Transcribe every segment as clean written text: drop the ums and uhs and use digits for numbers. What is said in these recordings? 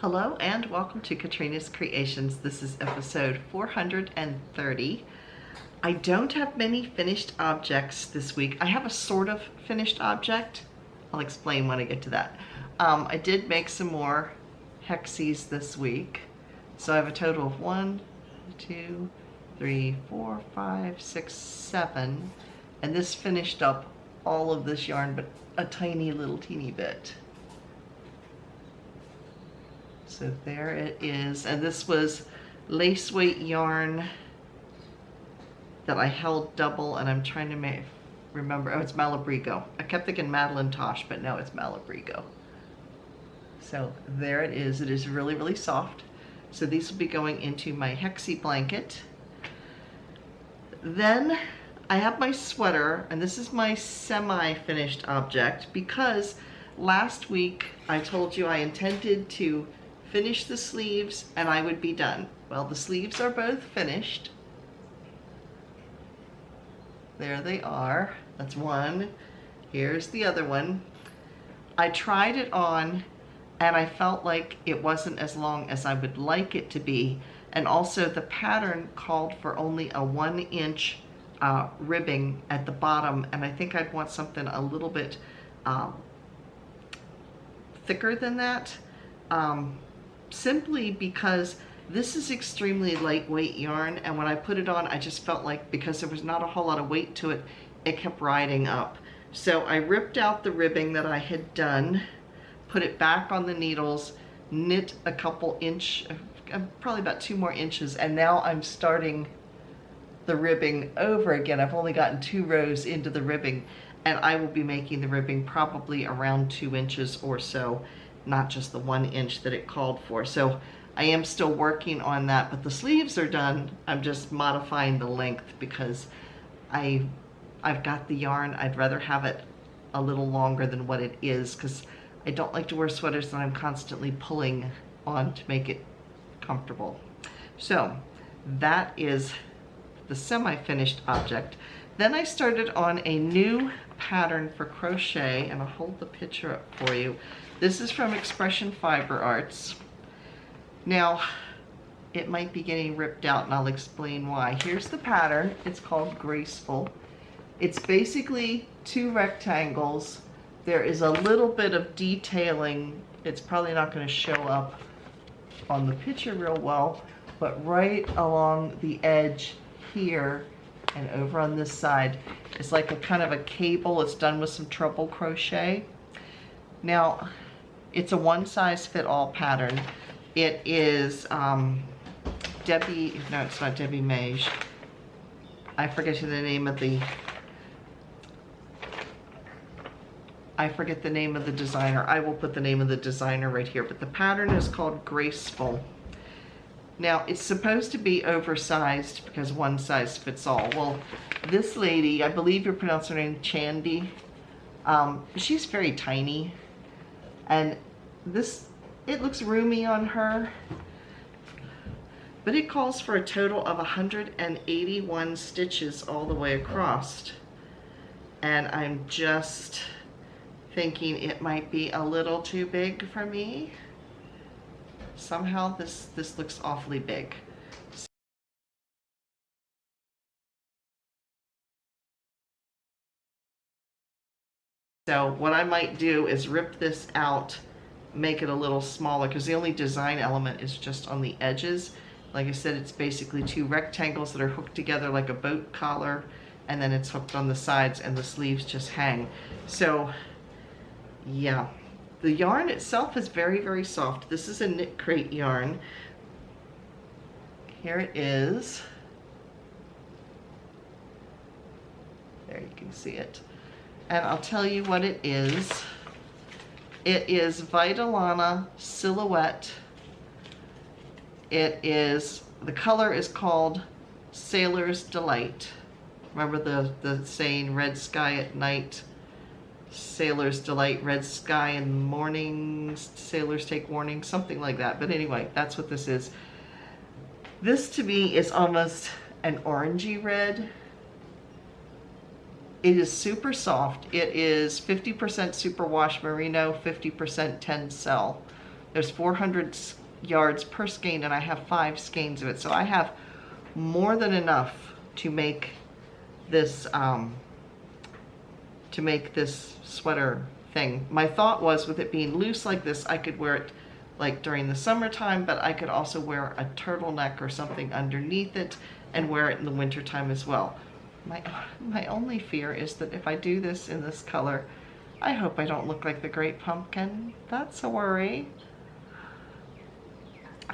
Hello and welcome to Katrinas Creations. This is episode 430. I don't have many finished objects this week. I have a sort of finished object. I'll explain when I get to that. I did make some more hexies this week. So I have a total of 1, 2, 3, 4, 5, 6, 7. And this finished up all of this yarn, but a tiny little teeny bit. So there it is, and this was lace weight yarn that I held double, and I'm trying to remember, oh, it's Malabrigo. I kept thinking Madeline Tosh, but no, it's Malabrigo. So there it is. It is really, really soft. So these will be going into my hexie blanket. Then I have my sweater, and this is my semi-finished object because last week I told you I intended to finish the sleeves and I would be done. Well, the sleeves are both finished. There they are. That's one. Here's the other one. I tried it on and I felt like it wasn't as long as I would like it to be. And also the pattern called for only a 1-inch ribbing at the bottom, and I think I'd want something a little bit thicker than that. Simply because this is extremely lightweight yarn, and when I put it on I just felt like because there was not a whole lot of weight to it, it kept riding up. So I ripped out the ribbing that I had done, put it back on the needles, knit a couple inch, probably about 2 more inches, and now I'm starting the ribbing over again. I've only gotten 2 rows into the ribbing, and I will be making the ribbing probably around 2 inches or so, not just the 1 inch that it called for. So I am still working on that, but the sleeves are done. I'm just modifying the length because I've got the yarn. I'd rather have it a little longer than what it is because I don't like to wear sweaters that I'm constantly pulling on to make it comfortable. So that is the semi-finished object. Then I started on a new pattern for crochet, and I'll hold the picture up for you. This is from Expression Fiber Arts. Now, it might be getting ripped out, and I'll explain why. Here's the pattern. It's called Graceful. It's basically 2 rectangles. There is a little bit of detailing. It's probably not going to show up on the picture real well, but right along the edge here and over on this side, it's like a kind of a cable. It's done with some treble crochet. Now, it's a one-size-fit-all pattern. It is Debbie, no, it's not Debbie Mage. I forget the name of the designer. I will put the name of the designer right here, but the pattern is called Graceful. Now, it's supposed to be oversized because one size fits all. Well, this lady, I believe you pronounce her name Chandy, she's very tiny, and it looks roomy on her, but it calls for a total of 181 stitches all the way across, and I'm just thinking it might be a little too big for me. Somehow this looks awfully big. So what I might do is rip this out, make it a little smaller, because the only design element is just on the edges. Like I said, it's basically 2 rectangles that are hooked together like a boat collar, and then it's hooked on the sides and the sleeves just hang. So yeah, the yarn itself is very, very soft. This is a knit crate yarn. Here it is. There, you can see it. And I'll tell you what it is. It is Vitalana Silhouette. It is, the color is called Sailor's Delight. Remember the saying, red sky at night, sailor's delight, red sky in the morning, sailors take warning, something like that. But anyway, that's what this is. This to me is almost an orangey red. It is super soft. It is 50% superwash merino, 50% tencel. There's 400 yards per skein, and I have 5 skeins of it. So I have more than enough to make this sweater thing. My thought was, with it being loose like this, I could wear it like during the summertime, but I could also wear a turtleneck or something underneath it and wear it in the wintertime as well. My only fear is that if I do this in this color, I hope I don't look like the Great Pumpkin. That's a worry.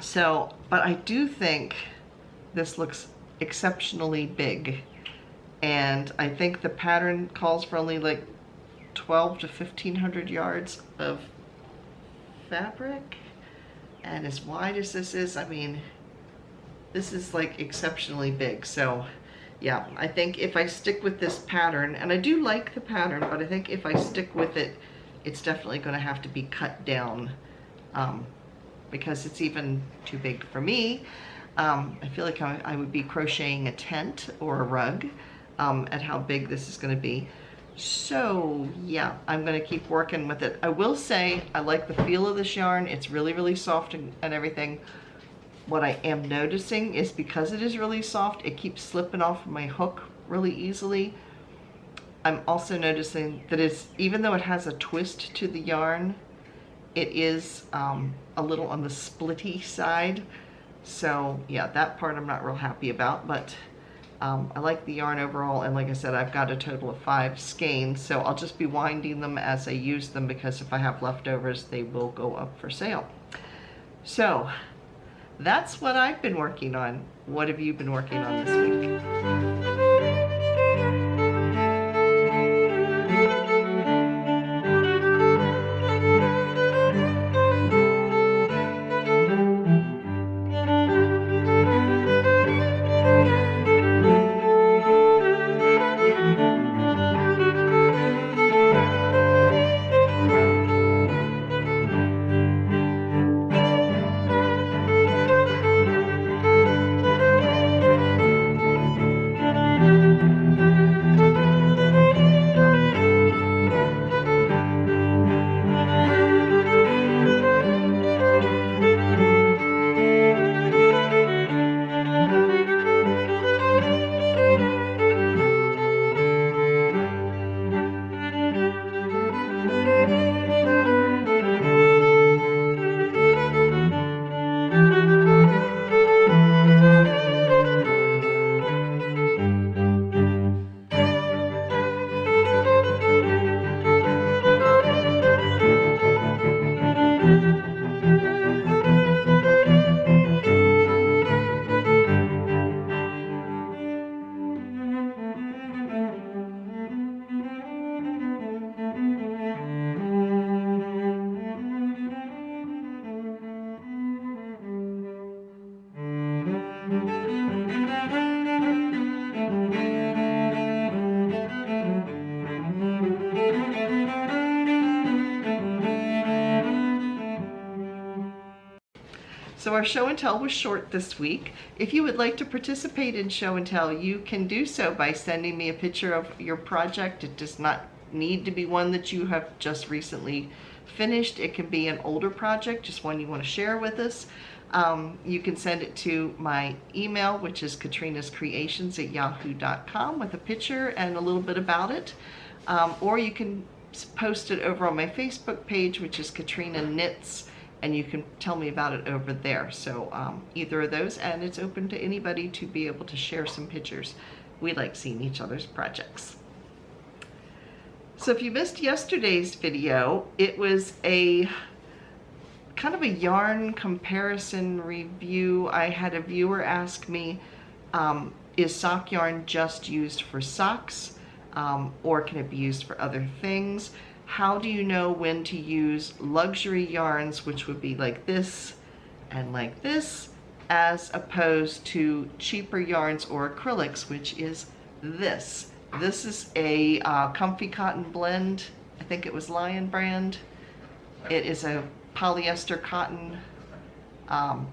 So, but I do think this looks exceptionally big. And I think the pattern calls for only like 12 to 1500 yards of fabric. And as wide as this is, I mean, this is like exceptionally big. So yeah, I think if I stick with this pattern, and I do like the pattern, but I think if I stick with it, it's definitely going to have to be cut down because it's even too big for me. I feel like I would be crocheting a tent or a rug at how big this is going to be. So yeah, I'm going to keep working with it. I will say I like the feel of this yarn. It's really, really soft and everything. What I am noticing is because it is really soft, it keeps slipping off my hook really easily. I'm also noticing that even though it has a twist to the yarn, it is a little on the splitty side. So yeah, that part I'm not real happy about, but I like the yarn overall, and like I said, I've got a total of 5 skeins, so I'll just be winding them as I use them, because if I have leftovers, they will go up for sale. So that's what I've been working on. What have you been working on this week? So our show and tell was short this week. If you would like to participate in show and tell, you can do so by sending me a picture of your project. It does not need to be one that you have just recently finished. It can be an older project, just one you want to share with us. You can send it to my email, which is KatrinasCreations@yahoo.com, with a picture and a little bit about it. Or you can post it over on my Facebook page, which is Katrina Knits, and you can tell me about it over there. So either of those, and it's open to anybody to be able to share some pictures. We like seeing each other's projects. So if you missed yesterday's video, it was a kind of a yarn comparison review. I had a viewer ask me, is sock yarn just used for socks, or can it be used for other things? How do you know when to use luxury yarns, which would be like this and like this, as opposed to cheaper yarns or acrylics, which is this. This is a comfy cotton blend. I think it was Lion brand. It is a polyester cotton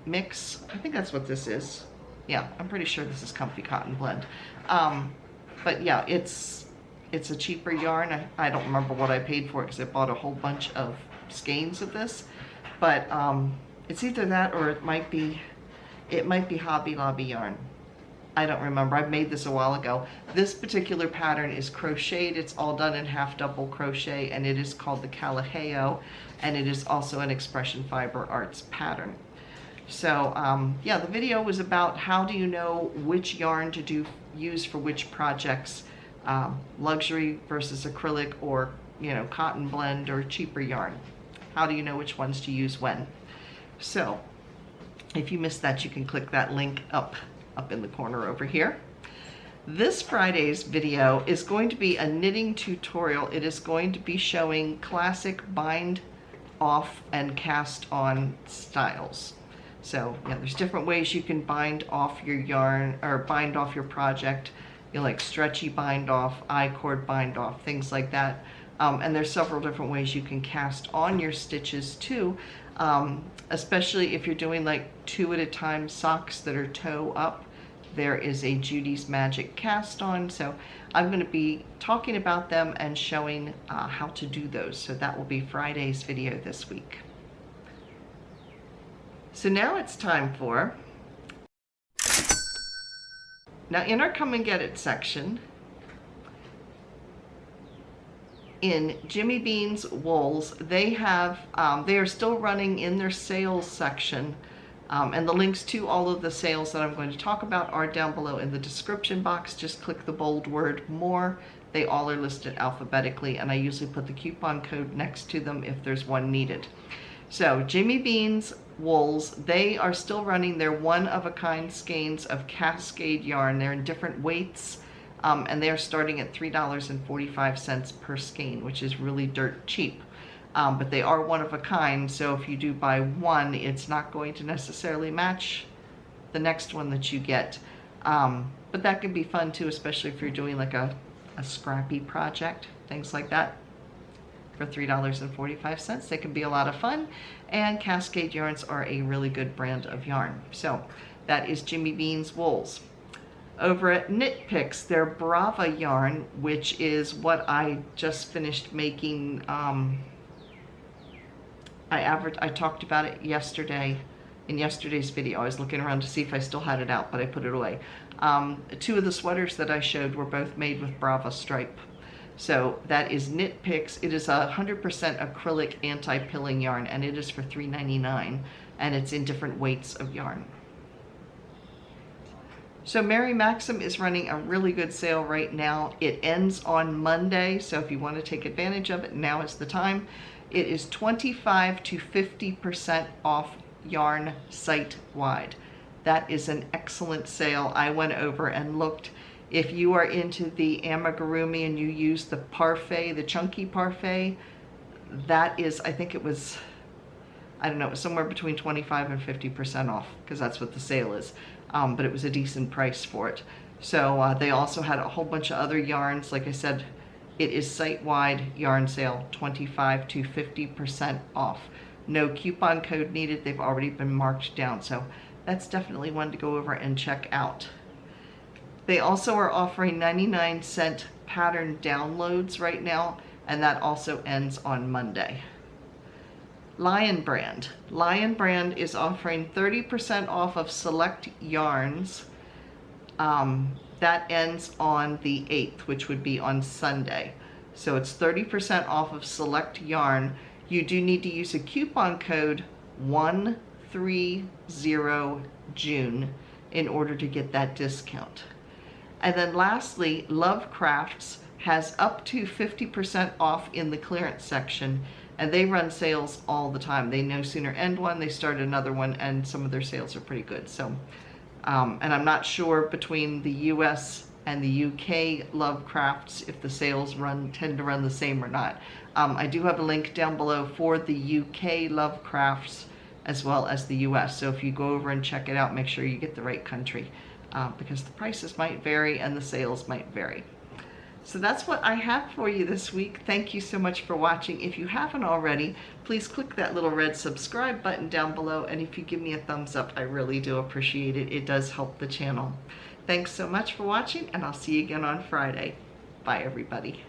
mix. I think that's what this is. Yeah, I'm pretty sure this is comfy cotton blend. But yeah, it's a cheaper yarn. I don't remember what I paid for it because I bought a whole bunch of skeins of this. but it's either that or it might be Hobby Lobby yarn. I don't remember. I've made this a while ago. This particular pattern is crocheted. It's all done in half double crochet, and it is called the Calaheo, and it is also an Expression Fiber Arts pattern. So yeah, the video was about how do you know which yarn to use for which projects, luxury versus acrylic, or cotton blend or cheaper yarn. How do you know which ones to use when? So if you missed that, you can click that link up in the corner over here. This Friday's video is going to be a knitting tutorial. It is going to be showing classic bind off and cast on styles. So yeah, there's different ways you can bind off your yarn or bind off your project, like stretchy bind off, I-cord bind off, things like that. And there's several different ways you can cast on your stitches too, especially if you're doing like 2 at a time socks that are toe up. There is a Judy's Magic cast on, so I'm going to be talking about them and showing how to do those. So that will be Friday's video this week. So now it's time for, now in our Come and Get It section, in Jimmy Bean's Wools, they have, they are still running in their sales section. And the links to all of the sales that I'm going to talk about are down below in the description box. Just click the bold word more. They all are listed alphabetically, and I usually put the coupon code next to them if there's one needed. So Jimmy Bean's Wools, they are still running their one-of-a-kind skeins of Cascade yarn. They're in different weights, and they are starting at $3.45 per skein, which is really dirt cheap. But they are one of a kind, so if you do buy one, it's not going to necessarily match the next one that you get. But that can be fun too, especially if you're doing like a scrappy project, things like that. For $3.45, they can be a lot of fun, and Cascade yarns are a really good brand of yarn. So that is Jimmy Bean's Wools. Over at Knit Picks, their Brava yarn, which is what I just finished making. I talked about it yesterday in yesterday's video. I was looking around to see if I still had it out, but I put it away. 2 of the sweaters that I showed were both made with Brava stripe. So that is Knit Picks. It is 100% acrylic anti-pilling yarn, and it is for $3.99, and it's in different weights of yarn. So Mary Maxim is running a really good sale right now. It ends on Monday, so if you want to take advantage of it, now is the time. It is 25 to 50% off yarn site-wide. That is an excellent sale. I went over and looked. If you are into the amigurumi and you use the parfait, the chunky parfait, that is, I think it was, I don't know, it was somewhere between 25 and 50% off, because that's what the sale is. But it was a decent price for it. So they also had a whole bunch of other yarns. Like I said, it is site-wide yarn sale, 25 to 50% off. No coupon code needed. They've already been marked down. So that's definitely one to go over and check out. They also are offering 99-cent pattern downloads right now, and that also ends on Monday. Lion Brand. Lion Brand is offering 30% off of select yarns. That ends on the 8th, which would be on Sunday. So it's 30% off of select yarn. You do need to use a coupon code 130June in order to get that discount. And then lastly, Lovecrafts has up to 50% off in the clearance section, and they run sales all the time. They no sooner end one, they start another one, and some of their sales are pretty good. So, and I'm not sure between the US and the UK Lovecrafts if the sales tend to run the same or not. I do have a link down below for the UK Lovecrafts as well as the US. So if you go over and check it out, make sure you get the right country, because the prices might vary and the sales might vary. So that's what I have for you this week. Thank you so much for watching. If you haven't already, please click that little red subscribe button down below, and if you give me a thumbs up, I really do appreciate it. It does help the channel. Thanks so much for watching, and I'll see you again on Friday. Bye, everybody.